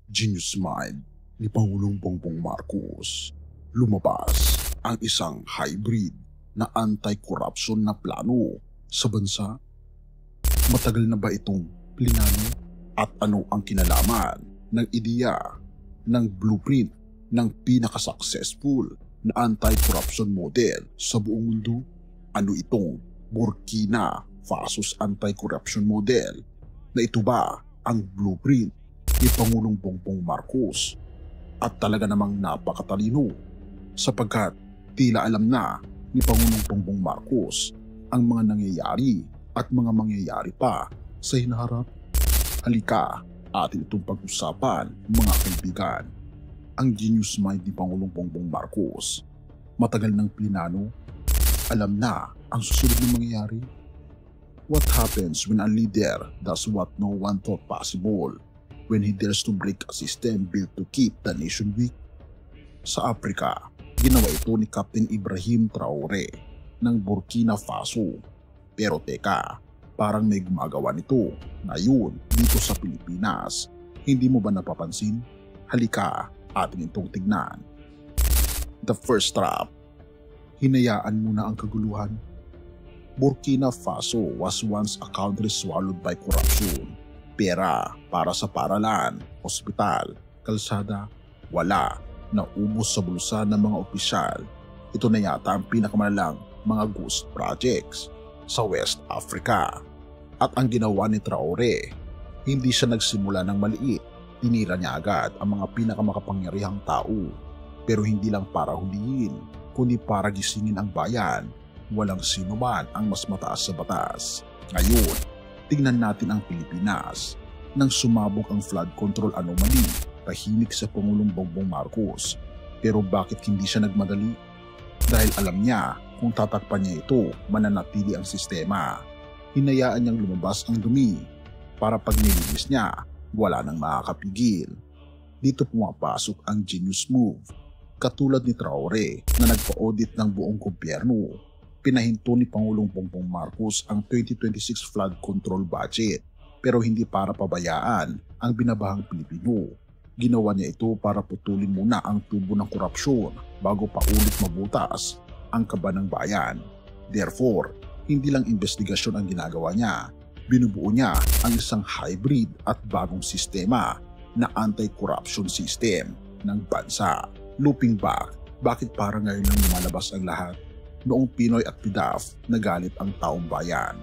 Genius mind ni Pangulong Bongbong Marcos. Lumabas ang isang hybrid na anti-corruption na plano sa bansa. Matagal na ba itong plinano at ano ang kinalaman ng ideya ng blueprint ng pinaka-successful na anti-corruption model sa buong mundo? Ano itong Burkina Faso's anti-corruption model? Na ito ba ang blueprint ni Pangulong Bongbong Marcos? At talaga namang napakatalino sapagkat tila alam na ni Pangulong Bongbong Marcos ang mga nangyayari at mga mangyayari pa sa hinaharap. Halika, atin itong pag-usapan mga kaibigan. Ang genius mind ni Pangulong Bongbong Marcos. Matagal ng plinano, alam na ang susunod na mangyayari. What happens when a leader does what no one thought possible? When he dares to break a system built to keep the nation weak? Sa Africa, ginawa ito ni Captain Ibrahim Traore ng Burkina Faso. Pero teka, parang may gumagawa nito ngayon dito sa Pilipinas. Hindi mo ba napapansin? Halika, atin itong tignan. The first trap. Hinayaan muna ang kaguluhan. Burkina Faso was once a country swallowed by corruption. Pera para sa paaralan, ospital, kalsada, wala. Naubos sa bulsa ng mga opisyal. Ito na yata ang pinakamalalang mga ghost projects sa West Africa. At ang ginawa ni Traore, hindi siya nagsimula ng maliit. Tinira niya agad ang mga pinakamakapangyarihang tao. Pero hindi lang para hulihin, kundi para gisingin ang bayan. Walang sino man ang mas mataas sa batas. Ngayon, tingnan natin ang Pilipinas. Nang sumabog ang flood control anomaly, tahimik sa Pangulong Bongbong Marcos. Pero bakit hindi siya nagmadali? Dahil alam niya kung tatakpan niya ito, mananatili ang sistema. Hinayaan niyang lumabas ang dumi para pag nilinis niya, wala nang makakapigil. Dito pumapasok ang genius move. Katulad ni Traore na nagpa-audit ng buong gobyerno, pinahinto ni Pangulong Bongbong Marcos ang 2026 flood control budget pero hindi para pabayaan ang binabahang Pilipino. Ginawa niya ito para putulin muna ang tubo ng korupsyon bago pa ulit mabutas ang kaba ng bayan. Therefore, hindi lang investigasyon ang ginagawa niya, binubuo niya ang isang hybrid at bagong sistema na anti-corruption system ng bansa. Looping back, bakit parang ngayon lang lumalabas ang lahat? Noong Pinoy at PDAF, nagalit ang taong bayan.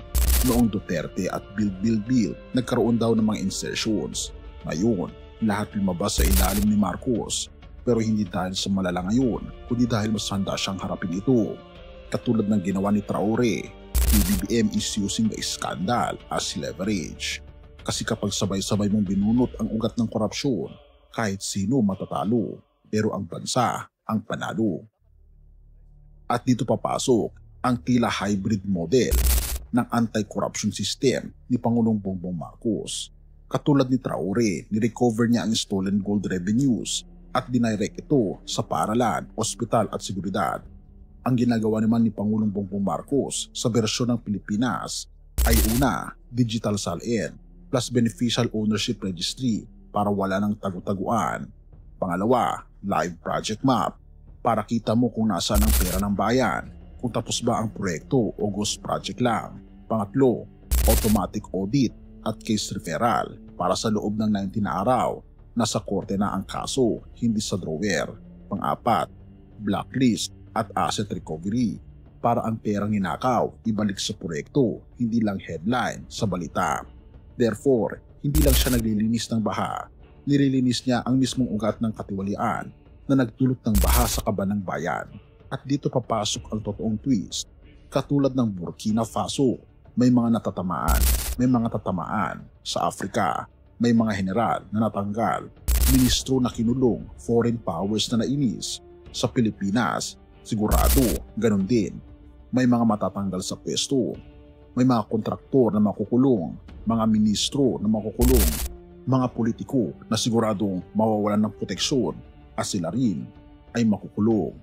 Noong Duterte at Build, nagkaroon daw ng mga insertions. Ngayon, lahat lumabas sa ilalim ni Marcos. Pero hindi dahil sa malala ngayon, kundi dahil mas handa siyang harapin ito. Katulad ng ginawa ni Traore, PBBM is using the scandal as leverage. Kasi kapag sabay-sabay mong binunot ang ugat ng korupsyon, kahit sino matatalo, pero ang bansa ang panalo. At dito papasok ang tila hybrid model ng anti-corruption system ni Pangulong Bongbong Marcos. Katulad ni Traore, nirecover niya ang stolen gold revenues at dinirect ito sa paaralan, ospital at seguridad. Ang ginagawa naman ni Pangulong Bongbong Marcos sa bersyon ng Pilipinas ay una, digital salin plus beneficial ownership registry para wala ng tagu-taguan. Pangalawa, live project map para kita mo kung nasaan ang pera ng bayan, kung tapos ba ang proyekto o ghost project lang. Pangatlo, automatic audit at case referral para sa loob ng 19 na araw, nasa korte na ang kaso, hindi sa drawer. Pang-apat, blacklist at asset recovery para ang perang ninakaw ibalik sa proyekto, hindi lang headline sa balita. Therefore, hindi lang siya naglilinis ng baha, nililinis niya ang mismong ugat ng katiwalian na nagdulot ng baha sa kaba ng bayan. At dito papasok ang totoong twist. Katulad ng Burkina Faso, may mga tatamaan. Sa Africa, may mga general na natanggal, ministro na kinulong, foreign powers na nainis. Sa Pilipinas, sigurado, ganun din. May mga matatanggal sa pwesto, may mga kontraktor na makukulong, mga ministro na makukulong, mga politiko na siguradong mawawalan ng proteksyon at sila rin ay makukulong.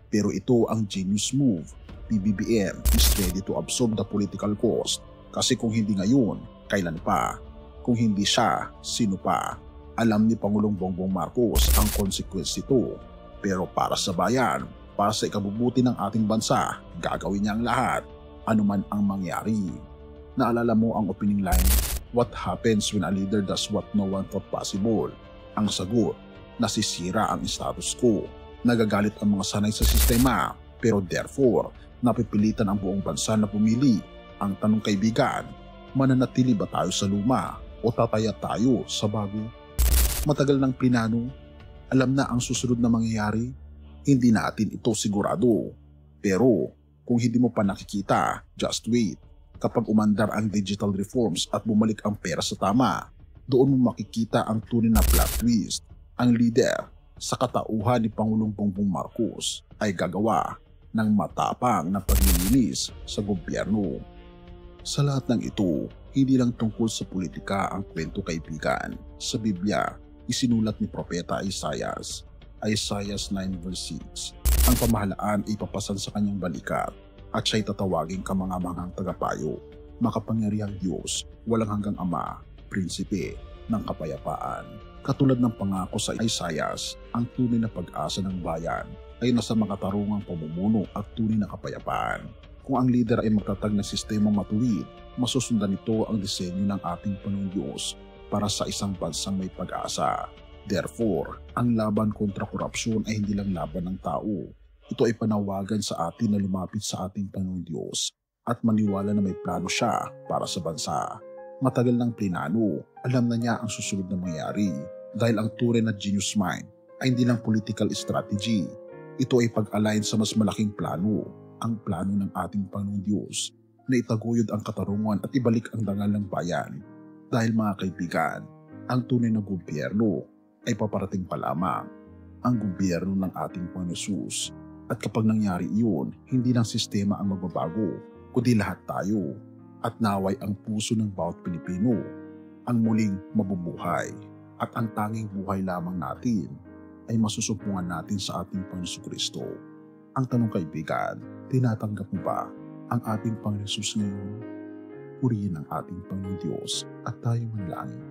Pero ito ang genius move. PBBM is ready to absorb the political cost. Kasi kung hindi ngayon, kailan pa? Kung hindi siya, sino pa? Alam ni Pangulong Bongbong Marcos ang consequence nito. Pero para sa bayan, para sa ikabubuti ng ating bansa, gagawin niya ang lahat, anuman ang mangyari. Naalala mo ang opening line, "What happens when a leader does what no one thought possible?" Ang sagot, nasisira ang status quo. Nagagalit ang mga sanay sa sistema, pero therefore, napipilitan ang buong bansa na pumili. Ang tanong kaibigan, mananatili ba tayo sa luma o tataya tayo sa bago? Matagal ng plinano, alam na ang susunod na mangyayari, hindi natin ito sigurado. Pero kung hindi mo pa nakikita, just wait. Kapag umandar ang digital reforms at bumalik ang pera sa tama, doon mo makikita ang tunay na plot twist. Ang leader sa katauhan ni Pangulong Bongbong Marcos ay gagawa ng matapang na paglilinis sa gobyerno. Sa lahat ng ito, hindi lang tungkol sa politika ang kwento kaibigan. Sa Biblia, isinulat ni Propeta Isaias, Isaiah 9 verse 6, ang pamahalaan ay ipapasan sa kanyang balikat at siya'y tatawaging kamangamanghang tagapayo, makapangyarihang Diyos, walang hanggang Ama, prinsipe ng kapayapaan. Katulad ng pangako sa Isaias, ang tunay na pag-asa ng bayan ay nasa makatarungang pamumuno at tunay na kapayapaan. Kung ang leader ay magtatag ng sistemang matuwid, masusundan nito ang disenyo ng ating Panginoong Diyos para sa isang bansang may pag-asa. Therefore, ang laban kontra korupsyon ay hindi lang laban ng tao. Ito ay panawagan sa atin na lumapit sa ating Panginoong Diyos at maniwala na may plano siya para sa bansa. Matagal ng plinano, alam na niya ang susunod na mangyari dahil ang tunay na genius mind ay hindi lang political strategy. Ito ay pag-align sa mas malaking plano, ang plano ng ating Panginoong Diyos na itaguyod ang katarungan at ibalik ang dangal ng bayan. Dahil mga kaibigan, ang tunay na gobyerno ay paparating pa lamang, ang gobyerno ng ating Panginoon Hesus. At kapag nangyari iyon, hindi lang sistema ang magbabago, kundi lahat tayo. At naway ang puso ng bawat Pilipino ang muling mabubuhay. At ang tanging buhay lamang natin ay masusumpungan natin sa ating Panginoon Kristo. Ang tanong kaibigan, tinatanggap mo ba ang ating Panginoon Hesus ngayon? Purihin ang ating Panginoon Diyos at tayo manalangin.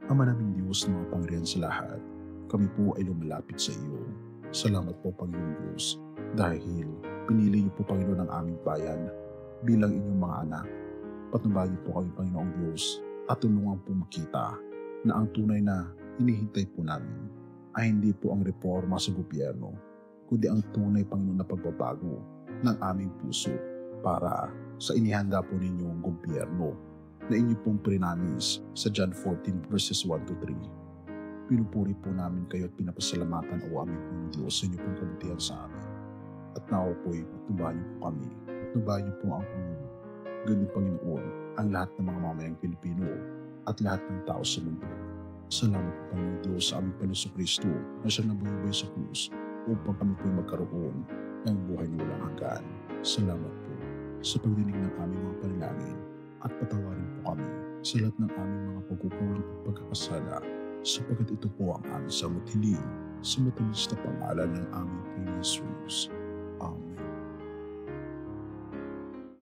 Ama naming Diyos na makapangyarihan sa lahat, kami po ay lumalapit sa iyo. Salamat po Panginoon Diyos dahil pinili niyo po Panginoon ang aming bayan bilang inyong mga anak. Patnubayan niyo po kami Panginoong Diyos at tulungan po makita na ang tunay na hinihintay po namin ay hindi po ang reforma sa gobyerno, kundi ang tunay Panginoon na pagbabago ng aming puso para sa inihanda po ninyong gobyerno na inyo pong prinamis sa John 14 verses 1 to 3. Pinupuri po namin kayo at pinapasalamatan o aming Panginoon Diyos sa inyo pong kabutihan sa amin. At nawa po'y patnubayan niyo po kami. Patnubayan niyo po ang ganun Panginoon ang lahat ng mga mamayang Pilipino at lahat ng tao sa mundo. Salamat po Panginoon Diyos sa aming Panginoon Kristo na siyang nabuhay sa krus upang kami po'y magkaroon ng buhay na walang hanggan. Salamat po sa pagdinig ng aming mga panalangin at patawarin po kami sa lahat ng aming mga pagkukulang at pagkakasala sapagkat ito po ang aming samot hiling sa matamis na pangalan ng aming Panginoon Jesus. Amen.